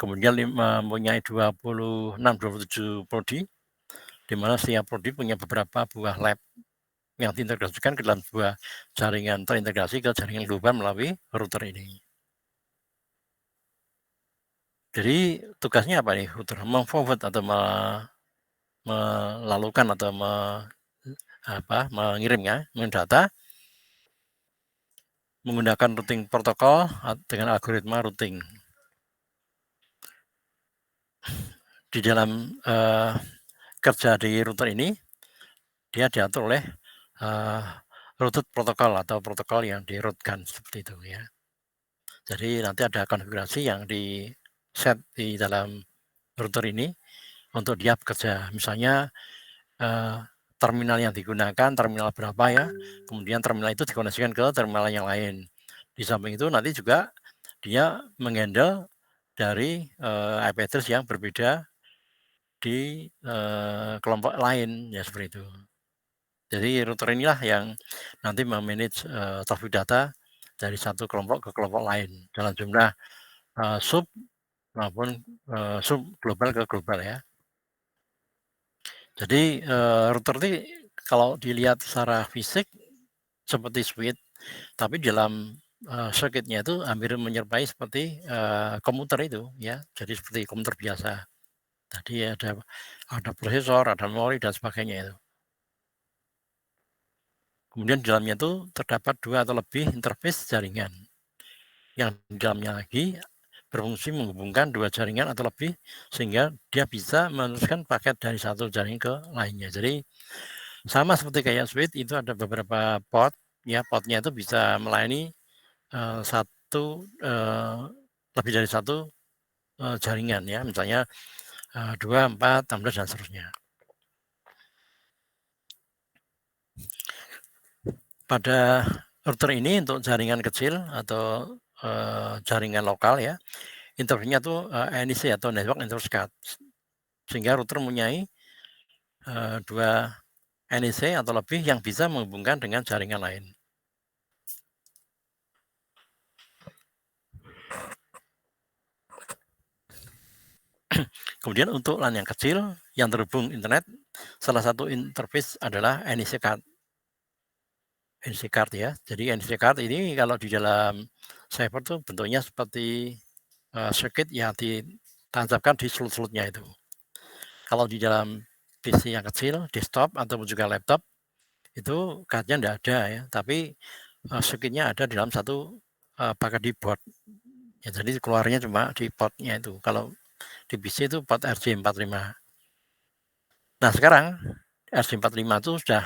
kemudian mempunyai 26-27 prodi, di mana setiap prodi punya beberapa buah lab yang diintegrasikan ke dalam sebuah jaringan terintegrasi ke jaringan global melalui router ini. Jadi tugasnya apa nih router? Meng-forward atau melalukan atau mengirimnya data menggunakan routing protokol dengan algoritma routing. Di dalam kerja di router ini, dia diatur oleh routed protokol atau protokol yang di-route-kan seperti itu ya. Jadi nanti ada konfigurasi yang di set di dalam router ini untuk dia bekerja. Misalnya terminal yang digunakan, terminal berapa ya, kemudian terminal itu dikoneksikan ke terminal yang lain. Di samping itu nanti juga dia menghandle dari IP address yang berbeda di kelompok lain ya seperti itu. Jadi router inilah yang nanti memanage traffic data dari satu kelompok ke kelompok lain dalam jumlah sub maupun sub global ke global ya. Jadi router ini kalau dilihat secara fisik seperti switch, tapi dalam circuitnya itu hampir menyerupai seperti komputer itu ya. Jadi seperti komputer biasa. Tadi ada prosesor, ada memori dan sebagainya itu. Kemudian di dalamnya itu terdapat 2 atau lebih interface jaringan. Yang di dalamnya lagi berfungsi menghubungkan 2 jaringan atau lebih sehingga dia bisa meneruskan paket dari satu jaringan ke lainnya. Jadi sama seperti kayak switch itu ada beberapa port ya, portnya itu bisa melayani lebih dari satu jaringan ya, misalnya 2, 4, 16 dan seterusnya. Pada router ini untuk jaringan kecil atau jaringan lokal ya, interface-nya tuh NIC atau Network Interface Card. Sehingga router mempunyai 2 NIC atau lebih yang bisa menghubungkan dengan jaringan lain. Kemudian untuk LAN yang kecil yang terhubung internet, salah satu interface adalah NIC card. NIC card ya. Jadi NIC card ini kalau di dalam server tuh bentuknya seperti circuit yang ditancapkan di slot-slotnya itu. Kalau di dalam PC yang kecil, desktop ataupun juga laptop, itu cardnya tidak ada ya, tapi circuitnya ada di dalam satu paket di board. Ya, jadi keluarnya cuma di portnya itu. Kalau di PC itu port RJ45. Nah sekarang RJ45 itu sudah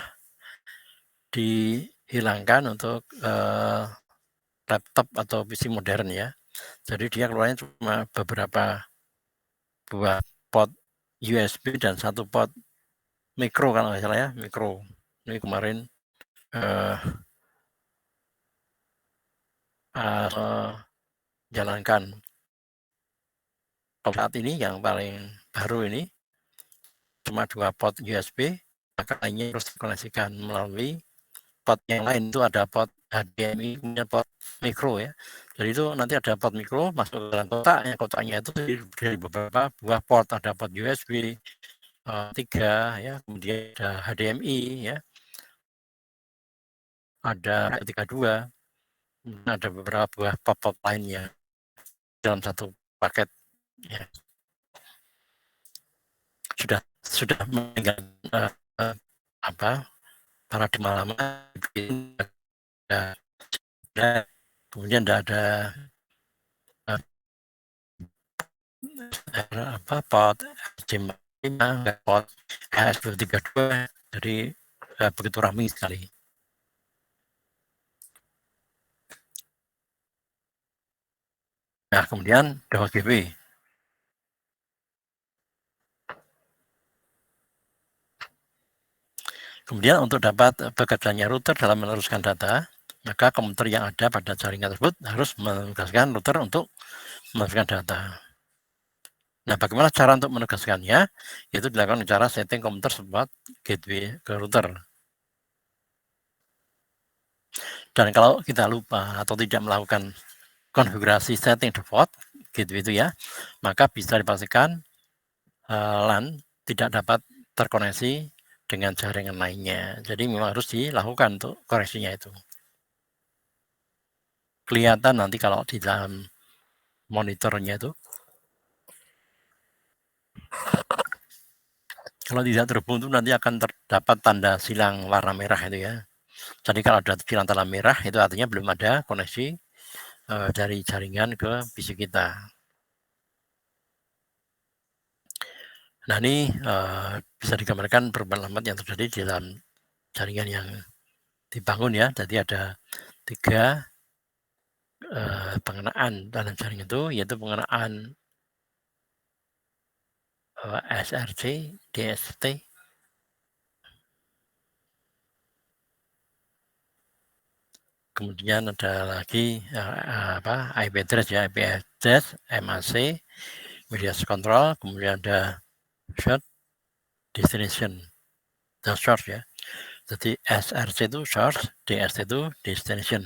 dihilangkan untuk laptop atau PC modern ya. Jadi dia keluarnya cuma beberapa buah port USB dan satu port micro kalau nggak salah ya, micro. Ini kemarin jalankan saat ini yang paling baru ini cuma 2 port USB, maka lainnya harus dikoneksikan melalui port yang lain. Itu ada port HDMI, kemudian port micro ya. Jadi itu nanti ada port micro masuk ke dalam kotaknya itu dari beberapa buah port, ada port USB 3 ya, kemudian ada HDMI ya, ada 32, ada beberapa buah port lainnya dalam satu paket ya. Sudah meninggalkan paradigma lama, kemudian tidak ada port RJ45, port ES232, jadi begitu ramai sekali. Nah kemudian DHCP. Kemudian untuk dapat bekerjanya router dalam meneruskan data, maka komputer yang ada pada jaringan tersebut harus menugaskan router untuk meneruskan data. Nah, bagaimana cara untuk menugaskannya? Yaitu dilakukan dengan cara setting komputer support gateway ke router. Dan kalau kita lupa atau tidak melakukan konfigurasi setting default, gitu itu ya, maka bisa dipastikan LAN tidak dapat terkoneksi dengan jaringan lainnya. Jadi memang harus dilakukan untuk koreksinya itu. Kelihatan nanti kalau di dalam monitornya itu. Kalau tidak terhubung itu nanti akan terdapat tanda silang warna merah itu ya. Jadi kalau ada silang tanda merah itu artinya belum ada koneksi dari jaringan ke PC kita. Nah ini bisa digambarkan perubahan alamat yang terjadi di dalam jaringan yang dibangun ya. Jadi ada 3 pengenaan dalam jaringan itu, yaitu pengenaan SRC, DST, kemudian ada lagi IP address ya, IP address, MAC, media control, kemudian ada short destination, the source ya. Jadi SRC itu source, DST itu destination.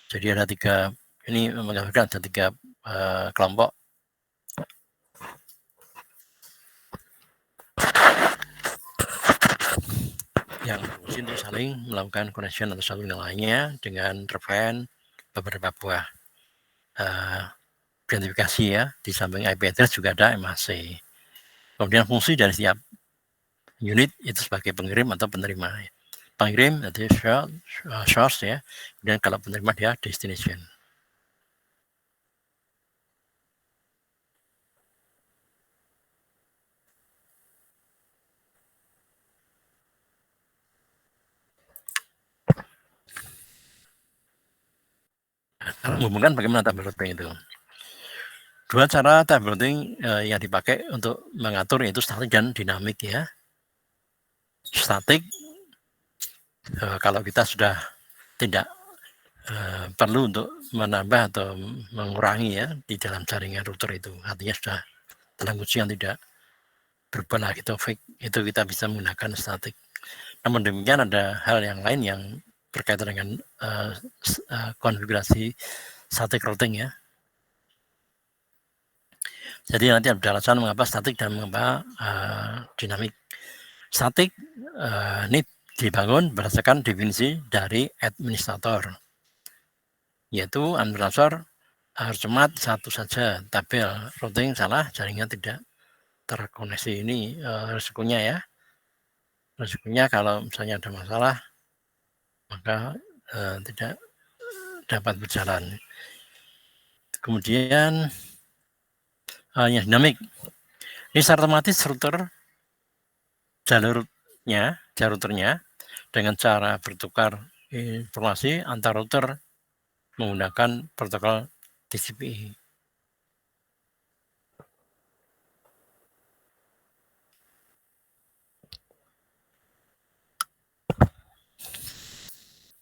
Jadi ada 3, ini menggambarkan ada 3 kelompok. Yang berfungsi untuk saling melakukan connection atau satu dengan lainnya dengan reference beberapa buah identifikasi ya. Di samping IP address juga ada MAC. Kemudian fungsi dari setiap unit itu sebagai pengirim atau penerima. Pengirim itu source ya, dan kalau penerima dia destination. Kalau menghubungkan bagaimana tabel routing itu? 2 cara tabel routing yang dipakai untuk mengatur yaitu statik dan dinamik ya. Statik kalau kita sudah tidak perlu untuk menambah atau mengurangi ya di dalam jaringan router itu, artinya sudah dalam kondisi yang tidak berubah lagi taufik, itu kita bisa menggunakan statik. Namun demikian ada hal yang lain yang berkaitan dengan konfigurasi static routing ya. Jadi nanti ada alasan mengapa statik dan mengapa dinamik. Statik ini dibangun berdasarkan definisi dari administrator, yaitu administrator harus cuma satu saja tabel routing salah jaringan tidak terkoneksi. Ini resikonya ya. Resikonya kalau misalnya ada masalah maka tidak dapat berjalan. Kemudian yang dinamik, ini secara otomatis routernya dengan cara bertukar informasi antar router menggunakan protokol TCP.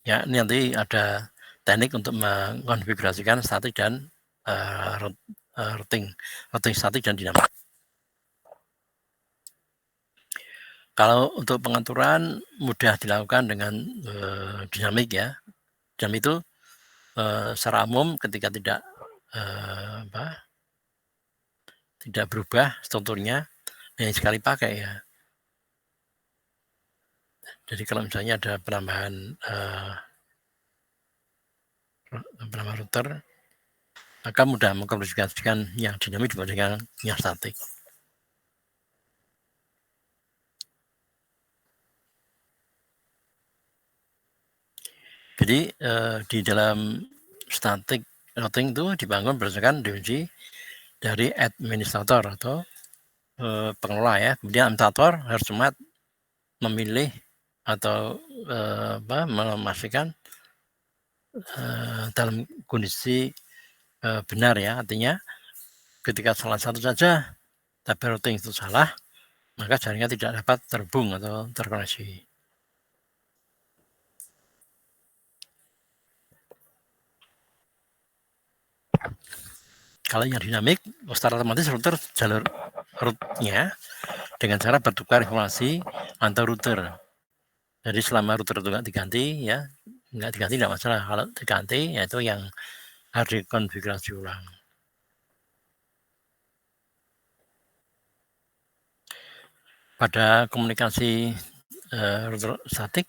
Ya, ini nanti ada teknik untuk mengkonfigurasikan statik dan routing statik dan dinamik. Kalau untuk pengaturan mudah dilakukan dengan dinamik ya. Dinamik itu secara umum ketika tidak berubah strukturnya hanya sekali pakai ya. Jadi kalau misalnya ada penambahan router, maka mudah mengkonfigurasikan yang dinamik dibandingkan yang statik. Jadi di dalam static routing itu dibangun berdasarkan definisi dari administrator atau pengelola ya. Kemudian administrator harus cermat memilih atau memastikan dalam kondisi benar ya, artinya ketika salah satu saja tabel routing itu salah, maka jaringan tidak dapat terhubung atau terkoneksi. Kalau yang dinamik, secara otomatis router jalur rootnya dengan cara bertukar informasi antar router. Jadi selama router itu nggak diganti ya, nggak diganti tidak masalah. Kalau diganti, yaitu yang harus dikonfigurasi ulang. pada komunikasi router statik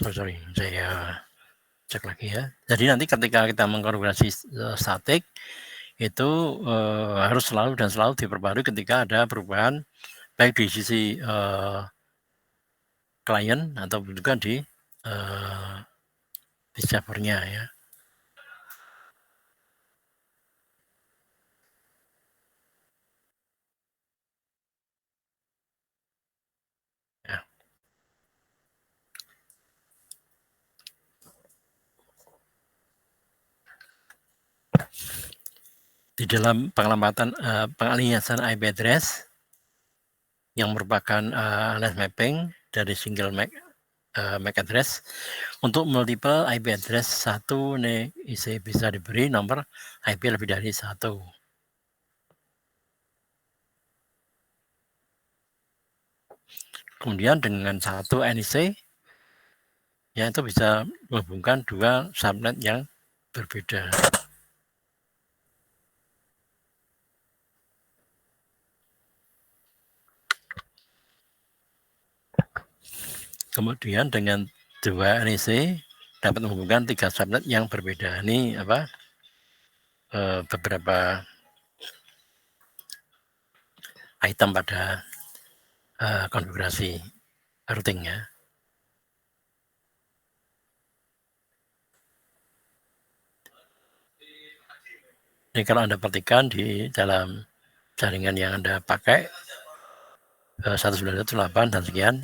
sorry, saya cek lagi ya. Jadi nanti ketika kita mengkonfigurasi statik itu harus selalu diperbarui ketika ada perubahan baik di sisi klien atau juga di servernya ya. Di dalam pengalihan IP address yang merupakan alias mapping dari single MAC address untuk multiple IP address satu NIC bisa diberi nomor IP lebih dari satu. Kemudian dengan satu NIC ya itu bisa menghubungkan dua subnet yang berbeda. Kemudian dengan dua NIC dapat menghubungkan tiga subnet yang berbeda. Ini beberapa item pada konfigurasi routing ya. Jadi kalau Anda perhatikan di dalam jaringan yang Anda pakai 1918 dan sekian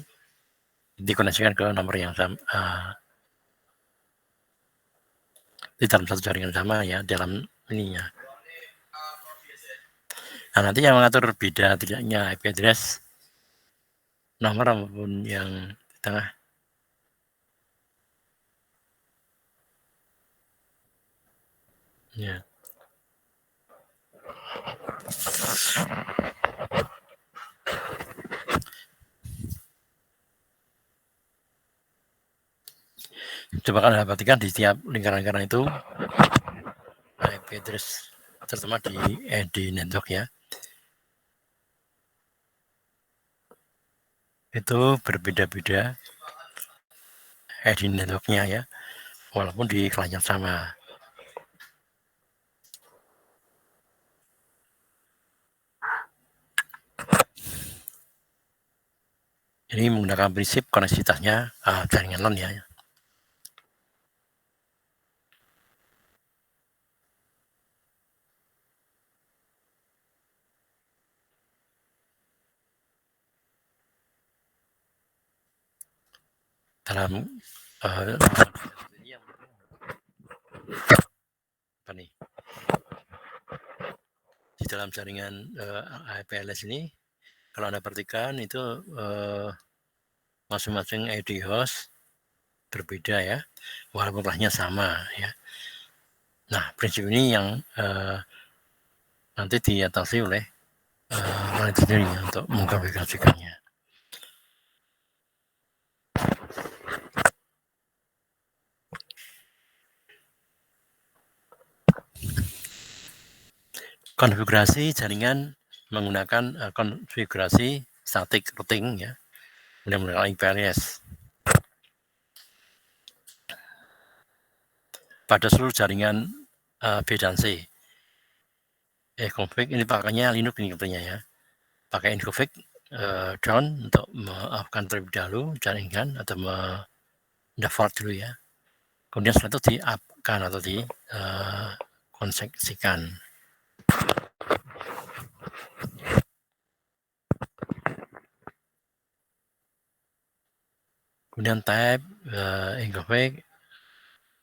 dikoneksikan ke nomor yang sama di dalam satu jaringan sama ya dalam ininya. Nah, nanti yang mengatur beda tidaknya IP address nomor maupun yang di tengah. Ya. Coba kalian perhatikan di setiap lingkaran-lingkaran itu IP address terutama di network ya. Itu berbeda-beda di networknya ya, walaupun di klien sama. Ini menggunakan prinsip koneksitasnya jaringan LAN ya. Dalam apa nih? Di dalam jaringan IPLS ini, kalau Anda perhatikan itu masing-masing ID host berbeda ya, walaupun kelasnya sama ya. Nah, prinsip ini yang nanti diatasi oleh klien sendiri untuk mengkonfigurasikannya. Konfigurasi jaringan menggunakan konfigurasi static routing ya, menggunakan IPLS. Pada seluruh jaringan B dan C. Config ini pakainya Linux ini katanya ya. Pakai config down untuk melakukan terlebih dahulu jaringan atau default dulu ya. Kemudian setelah itu di-up-kan atau dikonseksikan. Kemudian type config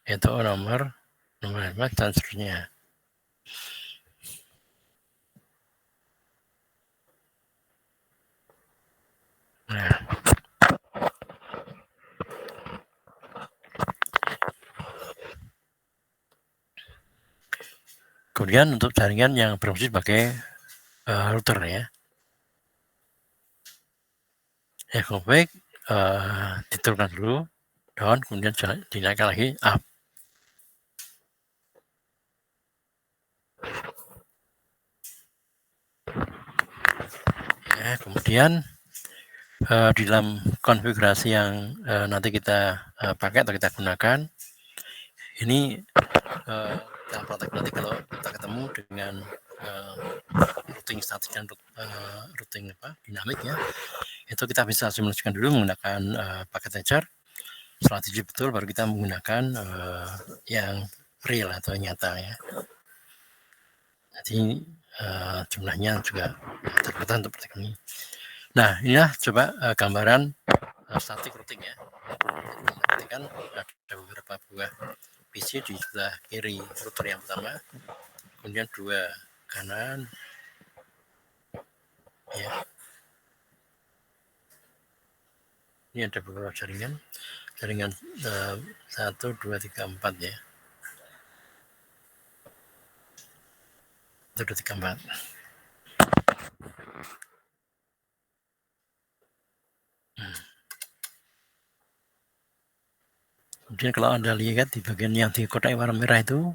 itu nomor dan seterusnya. Nah, kemudian untuk jaringan yang berfungsi sebagai router ya, config diturunkan dulu down, kemudian dinaikkan lagi up. Ya, kemudian di dalam konfigurasi yang nanti kita pakai atau kita gunakan, ini kita praktek nanti kalau kita ketemu dengan routing statik dan routing dinamik ya, itu kita bisa simulasikan dulu menggunakan paket etcher. Setelah diuji betul baru kita menggunakan yang real atau nyata ya. Jadi jumlahnya juga terbatas untuk praktek ini. Nah, inilah coba gambaran static routing ya. Jadi kan ada beberapa buah PC di sebelah kiri router yang pertama, kemudian dua kanan, ya. Ini ada beberapa jaringan 1, 2, 3, 4 ya. 1, 2, 3, 4. Kemudian kalau Anda lihat di bagian yang di kotak warna merah itu,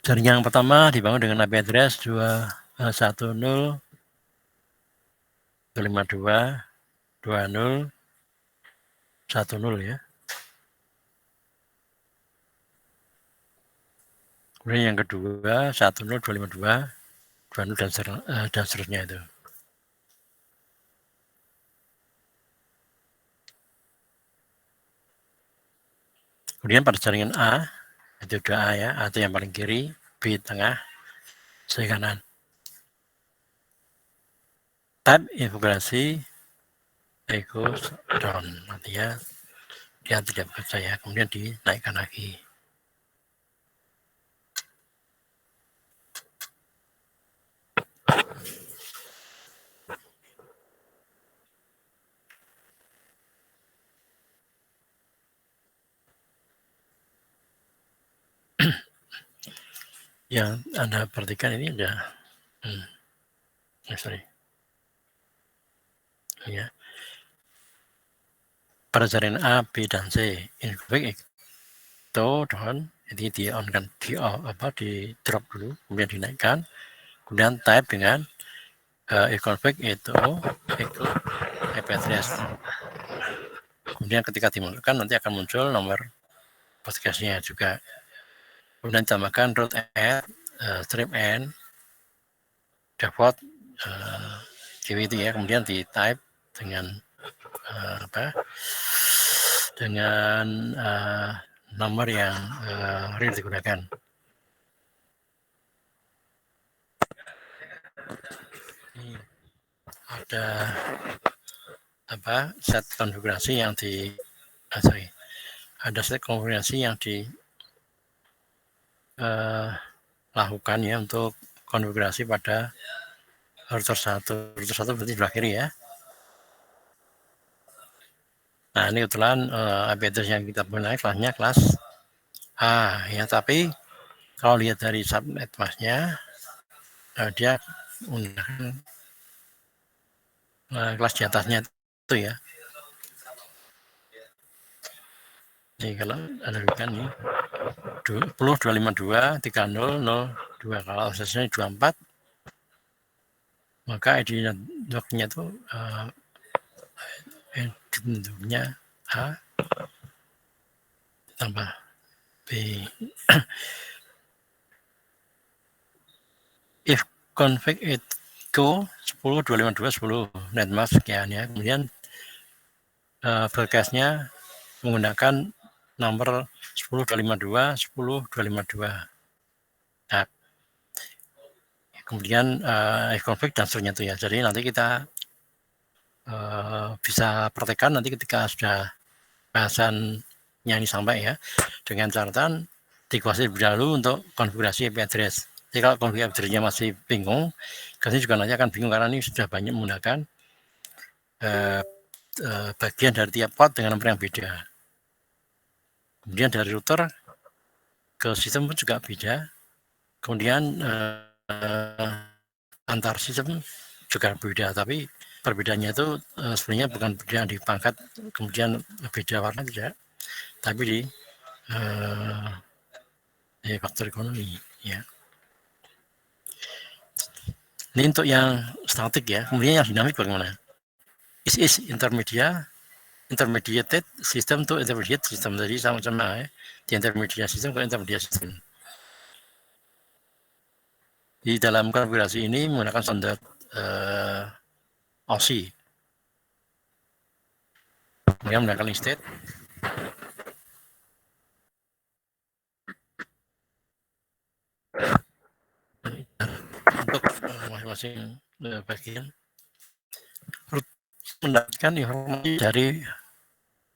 jaringan yang pertama dibangun dengan IP address 210.252.20.1 ya. Kemudian yang kedua 10.252.20 dan seterusnya itu. Kemudian pada jaringan A, itu udah A ya, A itu yang paling kiri, B tengah, C kanan. Tab integrasi equals down, artinya dia tidak bekerja ya, kemudian dinaikkan lagi. Yang Anda perhatikan ini ada sorry ya, pada jaringan A, B, dan C ini itu down, jadi di on kan, di drop dulu, kemudian dinaikkan, kemudian type dengan config itu equal IP address. Kemudian ketika dimasukkan nanti akan muncul nomor podcastnya juga. Kemudian tambahkan root add strip n default itu ya, kemudian di type dengan dengan nomor yang real digunakan. Ini ada set konfigurasi yang ada set konfigurasi yang lakukan ya untuk konfigurasi pada router 1 berarti sebelah kiri ya. Nah, ini kebetulan IP address yang kita punya kelasnya kelas A ya, tapi kalau lihat dari subnet masnya dia menggunakan kelas di atasnya itu ya. Jadi kalau ada kan ini 10.252.30.02, kalau aksesnya 24 maka ID networknya itu bentuknya A tambah B. If config echo 10.252.10 netmask sekian ya, kemudian broadcastnya menggunakan nomor 10.252.10.252. Nah, kemudian config dan seterusnya itu ya. Jadi nanti kita bisa praktekkan nanti ketika sudah bahasannya ini sampai ya, dengan catatan dikuasai lebih dahulu untuk konfigurasi IP address. Jadi kalau konfigurasi IP address-nya masih bingung, kalian juga nanti akan bingung karena ini sudah banyak menggunakan bagian dari tiap port dengan nomor yang beda. Kemudian dari router ke sistem pun juga beda. Kemudian antar sistem juga berbeda, tapi Perbedaannya itu sebenarnya bukan perbedaan di pangkat, kemudian beda warna tidak, tapi di faktor ekonomi ya. Ini untuk yang statik ya. Kemudian yang dinamik bagaimana? Is intermediated system to intermediate system. Jadi sama-sama ya. Di intermediate system ke intermediate system. Di dalam konfigurasi ini menggunakan standar OSI. Kemudian menggunakan state. Untuk masing-masing bagian mendapatkan informasi dari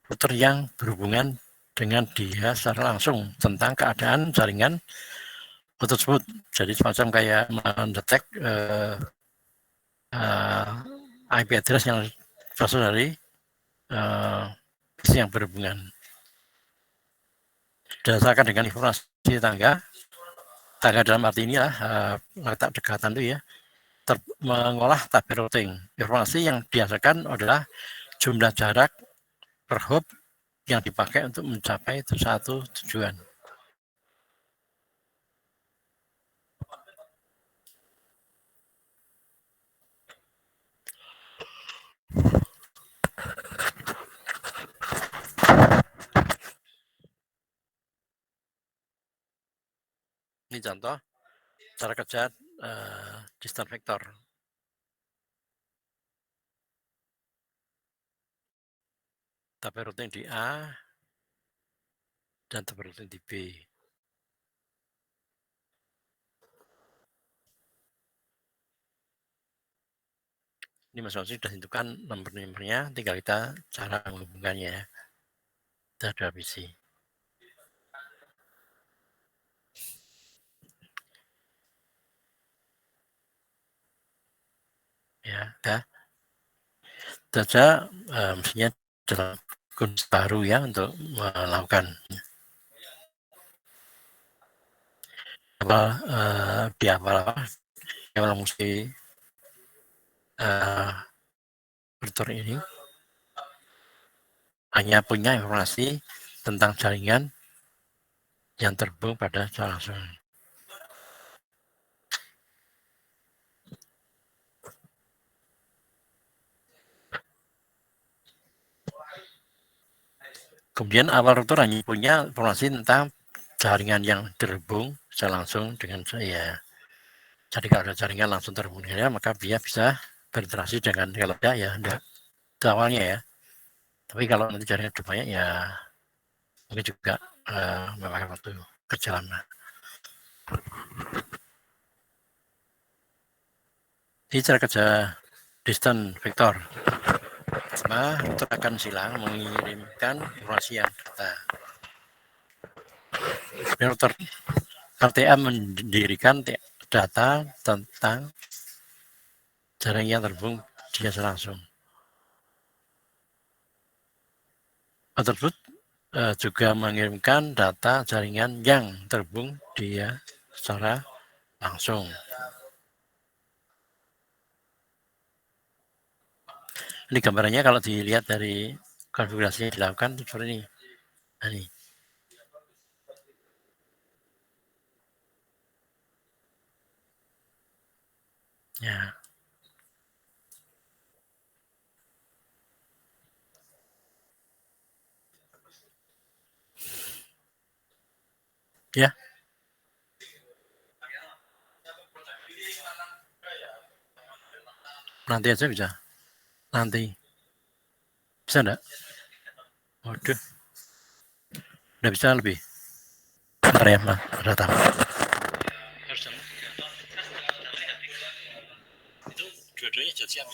router yang berhubungan dengan dia secara langsung tentang keadaan jaringan tersebut. Jadi semacam kayak mendetek IP address yang berasal dari yang berhubungan. Berdasarkan dengan informasi tangga dalam arti ini letak dekatan itu ya, mengolah tabel routing. Informasi yang dihasilkan adalah jumlah jarak per hop yang dipakai untuk mencapai satu tujuan. Ini contoh cara kerja distance vector. Tabel routing di A dan tabel routing di B. Ini masing-masing sudah ditentukan nomor-nomornya, tinggal kita cara menghubungkannya. Kita ada PC. Ya, saja mestinya dalam kondisi baru ya untuk melakukan di awal mesti router ini hanya punya informasi tentang jaringan yang terhubung pada secara langsung. Kemudian awal router hanya punya informasi tentang jaringan yang terhubung secara langsung dengan saya. Jadi kalau ada jaringan langsung terhubung dengannya, maka dia bisa berinteraksi dengan, kalau tidak ya enggak, itu awalnya ya. Tapi kalau nanti jaringan banyak ya mungkin juga memakan waktu kerja lama. Ini cara kerja distance vector. Pertama, router akan silang mengirimkan informasi yang data. Router RTA mendirikan data tentang jaringan yang terhubung dia langsung. Tersebut juga mengirimkan data jaringan yang terhubung dia secara langsung. Ini gambarannya kalau dilihat dari konfigurasi yang dilakukan seperti ini. Nah, ini. Ya. Ya. Nanti aja bisa. Nanti. Bisa enggak? Waduh. Udah bisa lebih. Bentar ya, Mas. Ada tamu. Itu dua-duanya jadi siap.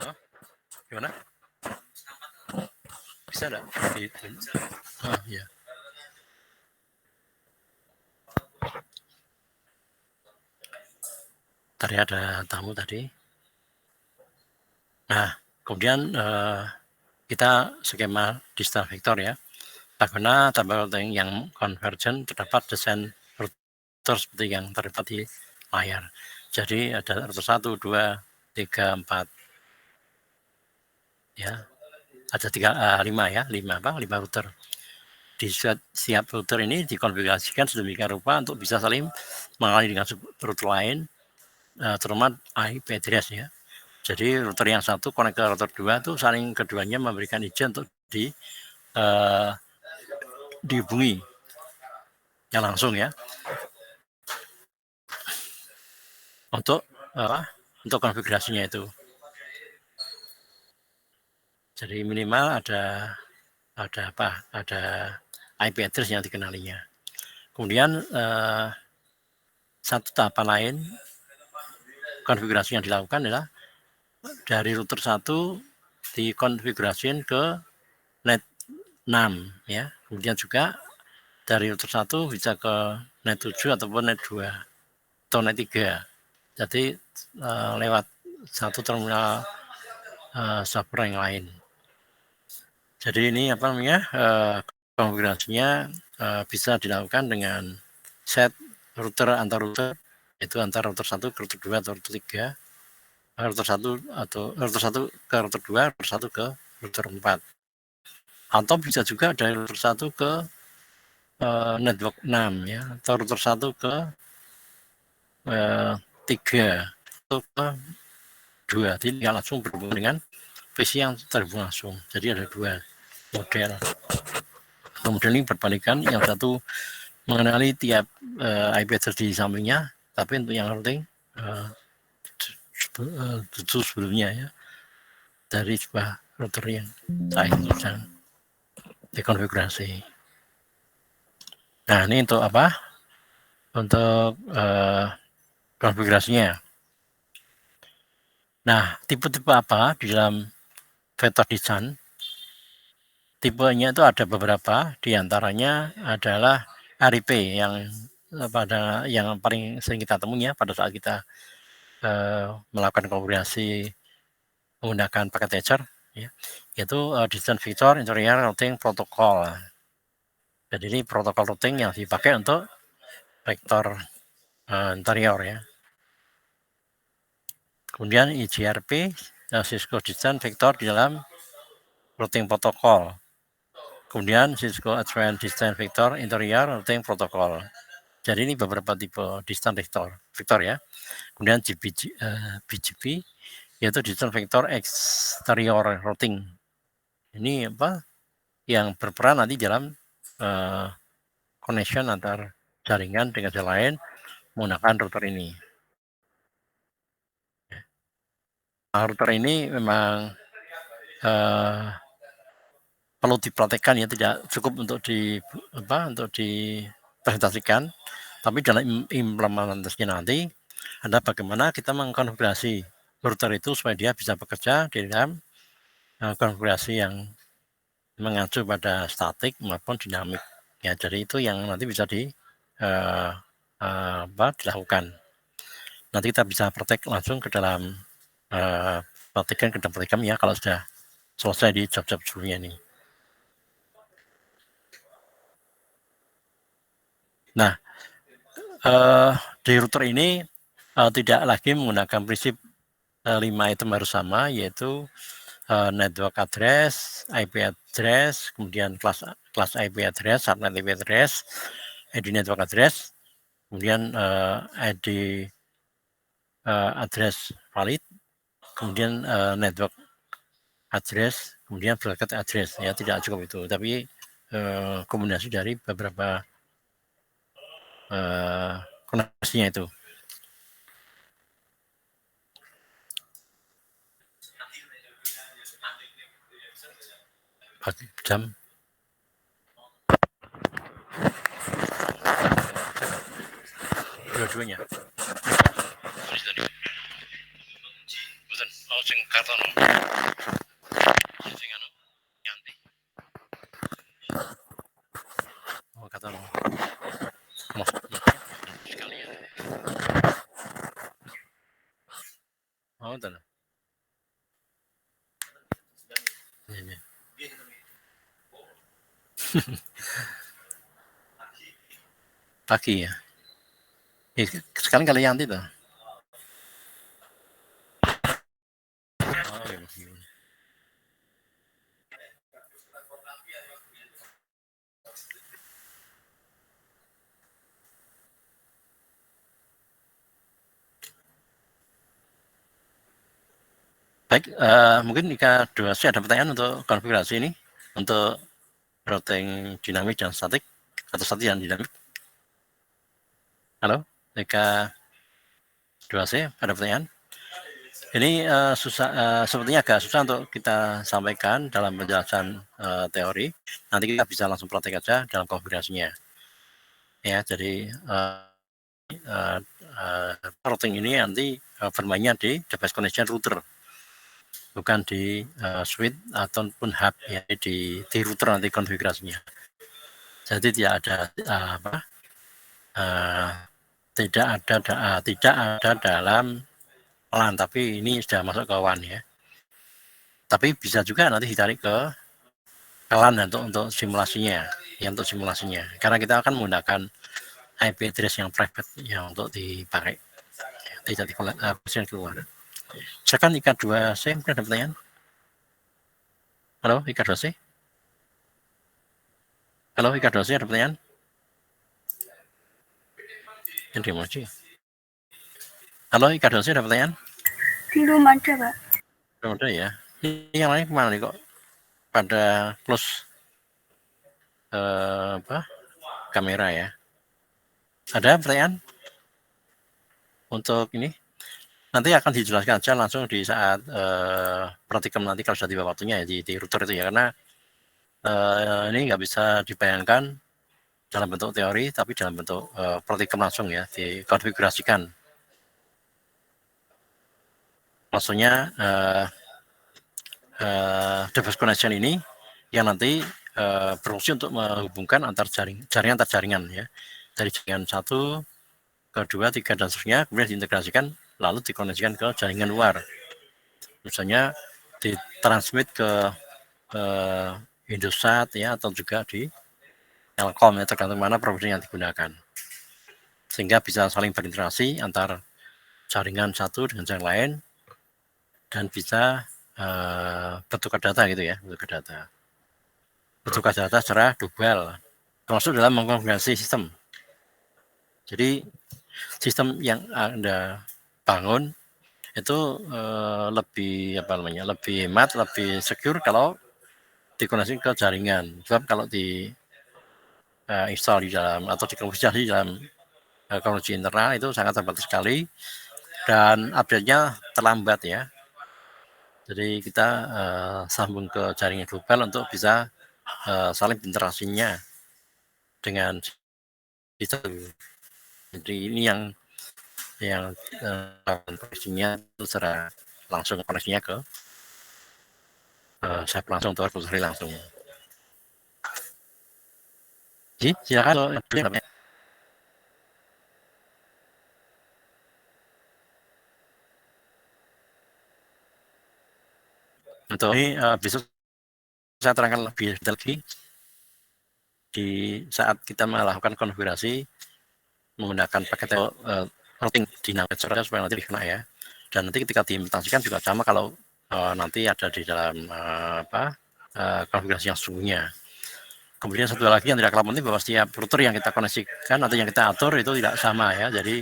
Oh, gimana? Bisa enggak? Oh, iya. Tadi ada tamu tadi. Nah, kemudian kita skema distance vector ya. Bagaimana tabel routing yang convergent terdapat desain router seperti yang terdapat di layar. Jadi ada router 1, 2, 3, 4. Ya. Ada 5 router. Di setiap router ini dikonfigurasikan sedemikian rupa untuk bisa saling mengawali dengan router lain, terutama IP address ya. Jadi router yang satu connect ke router 2 itu saling keduanya memberikan izin untuk dihubungi yang langsung ya. Untuk konfigurasinya itu. Jadi minimal ada IP address yang dikenalinya. Kemudian satu tahapan lain konfigurasi yang dilakukan adalah dari router 1 dikonfigurasikan ke net 6 ya. Kemudian juga dari router 1 bisa ke net 7 ataupun net 2 atau net 3. Jadi lewat satu terminal server yang lain. Jadi ini konfigurasinya bisa dilakukan dengan set router antar router, yaitu antar router 1 ke router 2 atau router 3, router 1 atau router 1 ke router 2, router 1 ke router 4. Atau bisa juga dari router 1 ke network 6 ya, atau router 1 ke 3 atau ke 2. Jadi nggak langsung berhubungan dengan PC yang terhubung langsung. Jadi ada 2 model. Kemudian ini berbalikan, yang satu mengenali tiap IP address di sampingnya, tapi untuk yang routing itu sebelumnya ya, dari sebuah router yang saya sedang dikonfigurasi. Nah ini untuk apa? Untuk konfigurasinya. Nah tipe-tipe apa di dalam vector design? Tipenya itu ada beberapa, diantaranya adalah RIP yang paling sering kita temui ya pada saat kita melakukan konfigurasi menggunakan paket etcher ya, yaitu Distant Vector Interior Routing Protocol. Jadi ini protokol routing yang dipakai untuk vektor interior ya. Kemudian IGRP, Cisco Distant Vector di dalam routing protokol. Kemudian Cisco Advanced Distant Vector Interior Routing Protocol. Jadi ini beberapa tipe distant vector ya. Kemudian BGP yaitu distant vector exterior routing. Ini yang berperan nanti dalam connection antar jaringan dengan jaringan lain menggunakan router ini. Router ini memang perlu dipraktekkan ya, tidak cukup untuk dipresentasikan, tapi dalam implementasinya nanti ada bagaimana kita mengkonfigurasi router itu supaya dia bisa bekerja di dalam konfigurasi yang mengacu pada statik maupun dinamik. Ya, jadi itu yang nanti bisa dilakukan. Nanti kita bisa praktek langsung ke dalam praktikan ya kalau sudah selesai di job-job sebelumnya ini. Nah, di router ini tidak lagi menggunakan prinsip 5 item harus sama, yaitu network address, IP address, kemudian kelas IP address, subnet IP address, ID network address, kemudian ID address valid, kemudian network address, kemudian bracket address. Ya tidak cukup itu, tapi kombinasi dari beberapa koneksinya itu. Jam dua-duanya. Sing karton. Sing anu nyanti. Oh, karton. Sekali ya. Oh, betul. Ini. Pagi ya. Sekali kali Yanti tuh. Baik, mungkin IK2C ada pertanyaan untuk konfigurasi ini, untuk routing dinamik dan statik, atau statik dan dinamik. Halo, IK2C, ada pertanyaan? Ini sepertinya agak susah untuk kita sampaikan dalam penjelasan teori. Nanti kita bisa langsung praktek aja dalam konfigurasinya. Ya, jadi routing ini nanti bermainnya di device connection router, bukan di switch ataupun hub, ya, di router nanti konfigurasinya. Jadi tidak ada tidak ada dalam LAN, tapi ini sudah masuk ke WAN, ya. Tapi bisa juga nanti ditarik ke LAN untuk simulasinya, ya, untuk simulasinya. Karena kita akan menggunakan IP address yang private yang untuk dipakai, tidak di keluar. Silakan IK2C, mungkin ada pertanyaan? Halo, IK2C? Halo, IK2C, ada pertanyaan? Yang emoji. Halo, IK2C, ada pertanyaan? Belum ada, Pak. Belum ada, ya. Ini yang lain kemana nih kok? Pada close kamera, ya. Ada pertanyaan untuk ini? Nanti akan dijelaskan aja langsung di saat praktikum nanti kalau sudah tiba waktunya, ya, di router itu, ya. Karena ini nggak bisa dibayangkan dalam bentuk teori, tapi dalam bentuk praktikum langsung, ya, dikonfigurasikan. Maksudnya device connection ini yang nanti berfungsi untuk menghubungkan jaringan antar jaringan, ya, dari jaringan 1 ke 2, 3 dan seterusnya, kemudian diintegrasikan lalu dikoneksikan ke jaringan luar, misalnya ditransmit ke Indosat, ya, atau juga di Telkom, ya, tergantung mana provider yang digunakan, sehingga bisa saling berinteraksi antar jaringan satu dengan jaringan lain dan bisa bertukar data, gitu, ya, bertukar data secara global, termasuk dalam mengkonfigurasi sistem. Jadi sistem yang Anda bangun itu lebih hemat, lebih secure kalau dikoneksi ke jaringan. Sebab kalau di install di dalam atau dikonfigurasi di dalam teknologi internal itu sangat terbatas sekali dan update-nya terlambat, ya. Jadi kita sambung ke jaringan global untuk bisa saling interaksinya dengan sistem. Jadi ini yang koneksinya itu secara langsung koneksinya ke saya langsung atau langsung. Jadi silakan. Untuk ini besok saya terangkan lebih detail lagi di saat kita melakukan konfigurasi menggunakan paket routing dinamik supaya nanti dikena, ya. Dan nanti ketika diimplementasikan juga sama kalau nanti ada di dalam konfigurasi yang sesungguhnya. Kemudian satu lagi yang tidak kalah penting bahwa setiap router yang kita koneksikan atau yang kita atur itu tidak sama, ya. Jadi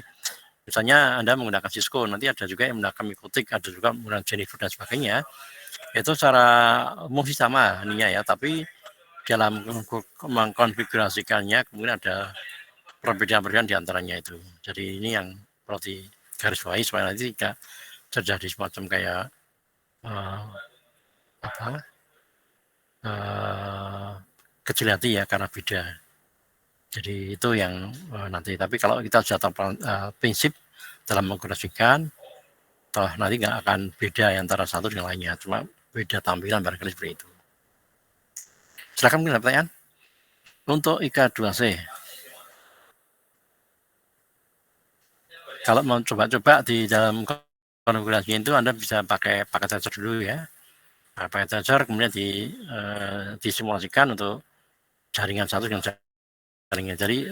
misalnya Anda menggunakan Cisco, nanti ada juga yang menggunakan Mikotik, ada juga menggunakan Jennifer dan sebagainya. Itu secara umum sih sama ininya, ya, tapi dalam mengkonfigurasikannya kemudian ada perbedaan-perbedaan di antaranya itu. Jadi ini yang perlu digarisbawahi supaya nanti tidak terjadi semacam kayak kecil hati, ya, karena beda. Jadi itu yang nanti. Tapi kalau kita sudah tahu prinsip dalam mengkonfigurasikan, toh nanti nggak akan beda antara satu dengan lainnya, cuma beda tampilan barangkali seperti itu. Silakan, mungkin ada pertanyaan untuk IK2C. Kalau mau coba-coba di dalam konfigurasi itu Anda bisa pakai paket charger dulu, ya. Paket charger kemudian disimulasikan untuk jaringan satu dengan jaringan. Jadi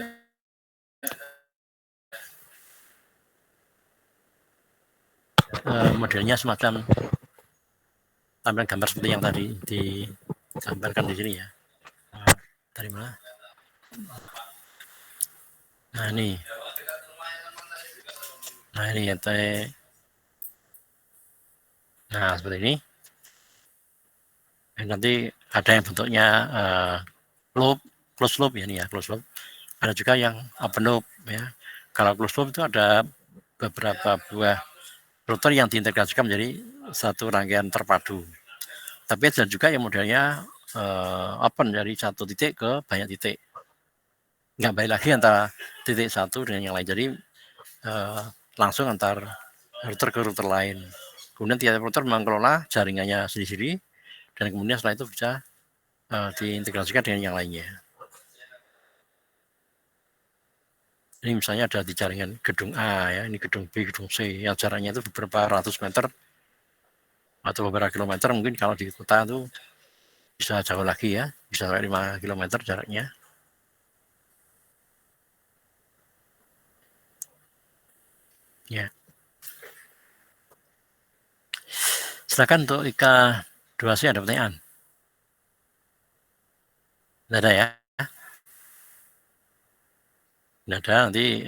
modelnya semacam tampilan gambar seperti yang tadi digambarkan di sini, ya. Dari mana? Nah ini ya Nah, seperti ini. Dan nanti ada yang bentuknya loop, close loop ya, ini ya, close loop. Ada juga yang open loop ya. Kalau close loop itu ada beberapa buah router yang diintegrasikan menjadi satu rangkaian terpadu. Tapi ada juga yang modelnya open dari satu titik ke banyak titik. Nggak baik lagi antara titik satu dengan yang lain. Jadi langsung antar router ke router lain. Kemudian tiap router mengelola jaringannya sendiri-sendiri dan kemudian setelah itu bisa diintegrasikan dengan yang lainnya. Ini misalnya ada di jaringan gedung A ya, ini gedung B, gedung C, yang jaraknya itu beberapa ratus meter atau beberapa kilometer, mungkin kalau di kota itu bisa jauh lagi ya, bisa sampai 5 kilometer jaraknya. Ya. Silakan untuk IKA 2C ada pertanyaan? Tidak ada ya? Tidak ada, nanti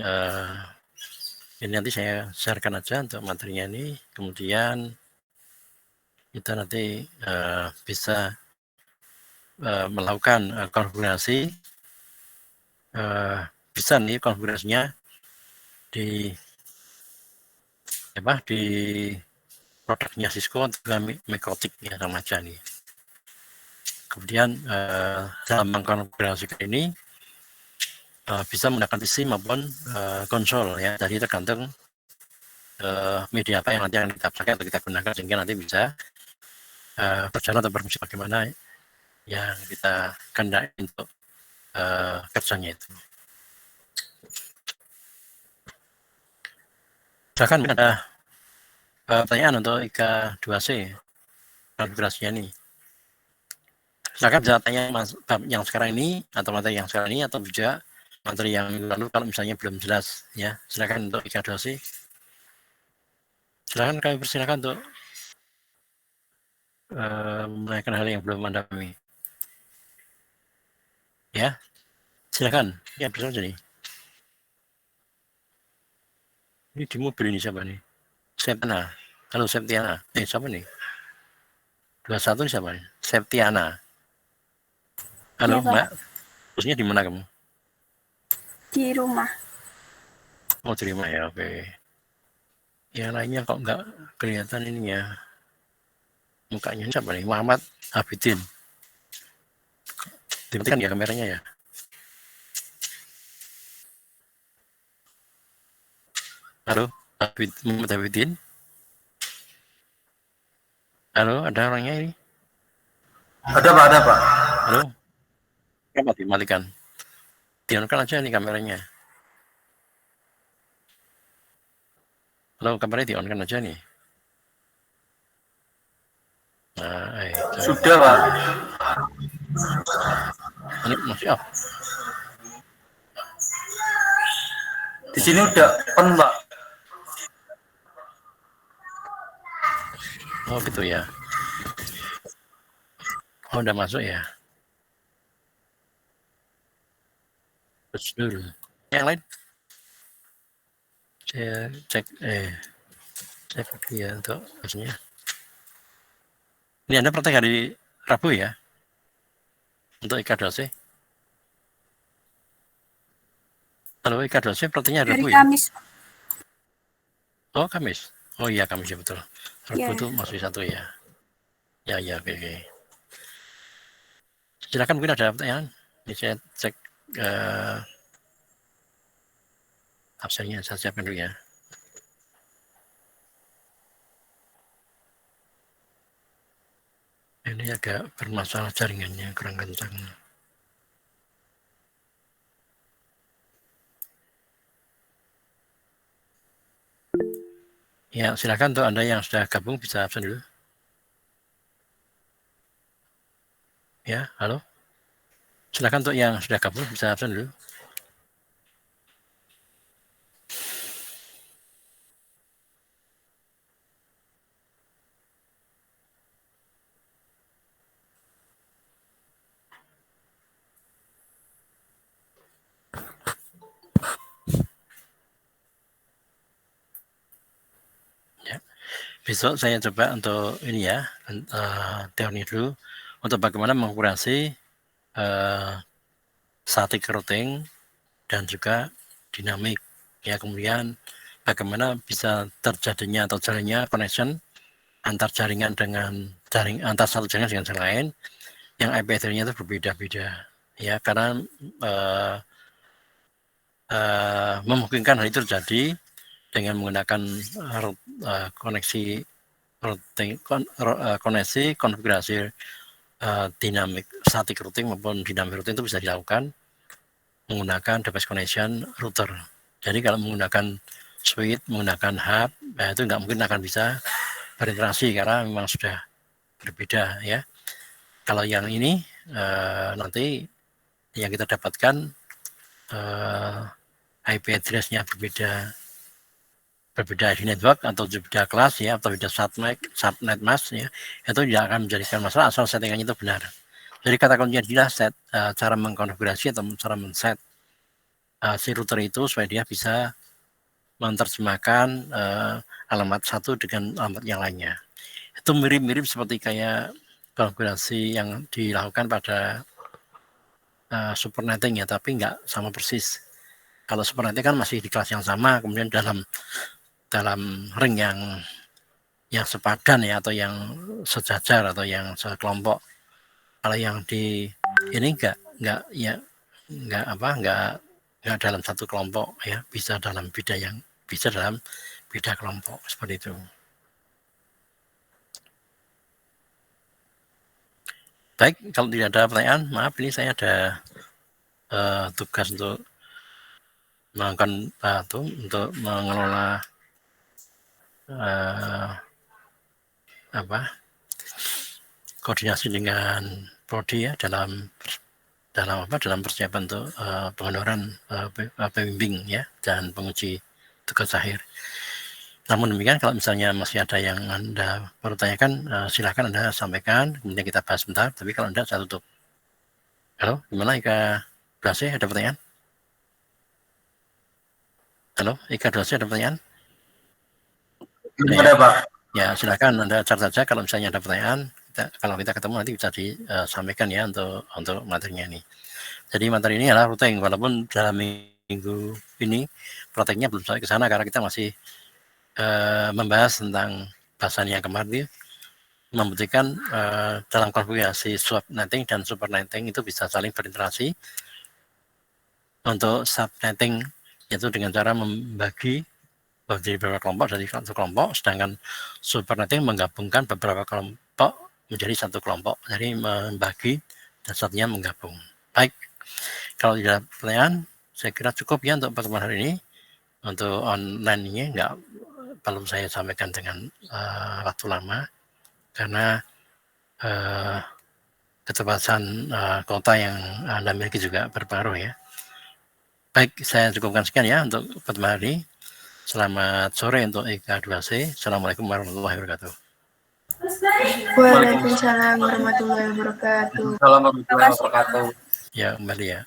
ini nanti saya sharekan aja untuk materinya ini, kemudian kita nanti bisa melakukan konfigurasi, bisa nih konfigurasinya di di produknya Cisco untuk Mekotik ya sama aja nih. Kemudian dalam mengkonfigurasikan ini bisa menggunakan PC maupun konsol ya, jadi tergantung media apa yang nanti akan kita pakai atau kita gunakan sehingga nanti bisa berjalan atau berfungsi bagaimana yang kita kehendaki untuk kerjanya itu. Bahkan ada pertanyaan untuk IKA 2C konfigurasinya ini. Silakan bisa tanya yang sekarang ini atau materi yang sekarang ini atau juga materi yang lalu kalau misalnya belum jelas ya. Silakan untuk IKA 2C. Silakan kami persilakan untuk menanyakan hal yang belum Anda pahami. Ya, silakan. Ya, bisa saja nih. Ini di mobil ini siapa nih? Septiana. Halo Septiana. Siapa nih? 21 ini siapa nih? Septiana. Halo, ya, Mbak. Terusnya di mana kamu? Di rumah. Oh, di rumah ya, oke. Yang lainnya kok nggak kelihatan ininya. Mukanya siapa nih? Muhammad Abidin. Dimatikan ya kameranya ya. Halo, Muhammad Abidin. Halo, ada orangnya ini? Ada Pak. Halo, kenapa dimatikan? Dion-kan aja nih kameranya. Halo, kameranya di-on-kan aja nih. Nah, Sudah Pak. Ini masih off. Di sini udah on Pak. Oh gitu ya. Oh udah masuk ya. Terus dulu. Yang lain? Saya cek ya untuk maksudnya. Ini Anda praktek hari Rabu ya? Untuk IKA-12C? Halo, IKA-12C prakteknya hari Rabu ya? Kamis. Oh Kamis. Oh iya Kamis ya betul. Rabu itu Ya. masih satu ya. Ya oke. Silakan mungkin ada pertanyaan. Ini saya cek absennya saya siapkan dulu ya. Ini agak bermasalah jaringannya, kurang kencang. Ya, silakan untuk Anda yang sudah gabung bisa absen dulu. Ya, halo. Silakan untuk yang sudah gabung bisa absen dulu. besok saya coba untuk ini ya, teori dulu untuk bagaimana mengkurasi static routing dan juga dinamik ya, kemudian bagaimana bisa terjadinya atau jalannya connection antar jaringan dengan antar satu jaringan dengan yang lain yang IP address-nya itu berbeda-beda ya, karena memungkinkan hal itu terjadi dengan menggunakan koneksi routing, koneksi konfigurasi dinamik static routing maupun dynamic routing itu bisa dilakukan menggunakan device connection router. Jadi kalau menggunakan switch, menggunakan hub, itu nggak mungkin akan bisa berinteraksi karena memang sudah berbeda ya. Kalau yang ini nanti yang kita dapatkan IP address-nya berbeda di network atau berbeda kelas ya, atau beda subnet mask ya, itu tidak akan menjadikan masalah asal settingannya itu benar. Jadi kata kuncinya adalah cara mengkonfigurasi atau cara men-set si router itu supaya dia bisa menerjemahkan alamat satu dengan alamat yang lainnya. Itu mirip-mirip seperti kayak konfigurasi yang dilakukan pada supernetting ya, tapi nggak sama persis. Kalau supernetting kan masih di kelas yang sama, kemudian dalam ring yang sepadan ya, atau yang sejajar atau yang sekelompok. Kalau yang di ini nggak dalam satu kelompok ya, bisa dalam beda kelompok seperti itu. Baik, kalau tidak ada pertanyaan, maaf ini saya ada tugas untuk melakukan untuk mengelola koordinasi dengan prodi ya dalam persiapan untuk pengeluaran pembimbing ya dan penguji tugas akhir. Namun demikian, kalau misalnya masih ada yang Anda perlu tanyakan, silakan Anda sampaikan, kemudian kita bahas sebentar. Tapi kalau tidak, saya tutup. Halo, gimana Ika Blase, ada pertanyaan? Halo, Ika Blase, ada pertanyaan? Ada Pak. Ya, silakan Anda catat saja kalau misalnya ada pertanyaan. Kalau kita ketemu nanti bisa disampaikan ya untuk materinya ini. Jadi materi ini adalah routing, walaupun dalam minggu ini prakteknya belum sampai ke sana karena kita masih membahas tentang bahasan yang kemarin, membuktikan dalam konfigurasi subnetting dan supernetting itu bisa saling berinteraksi. Untuk subnetting yaitu dengan cara membagi menjadi beberapa kelompok dari satu kelompok, sedangkan supernetting menggabungkan beberapa kelompok menjadi satu kelompok, jadi membagi dan satunya menggabung. Baik, kalau tidak ada pertanyaan, saya kira cukup ya untuk pertemuan hari ini. Untuk online ini nggak perlu saya sampaikan dengan waktu lama karena keterbatasan kota yang Anda miliki juga berpengaruh ya. Baik, saya cukupkan sekian ya untuk pertemuan hari ini. Selamat sore untuk Ika 2C. Assalamualaikum warahmatullahi wabarakatuh. Waalaikumsalam warahmatullahi wabarakatuh. Assalamualaikum warahmatullahi wabarakatuh. Ya, kembali ya.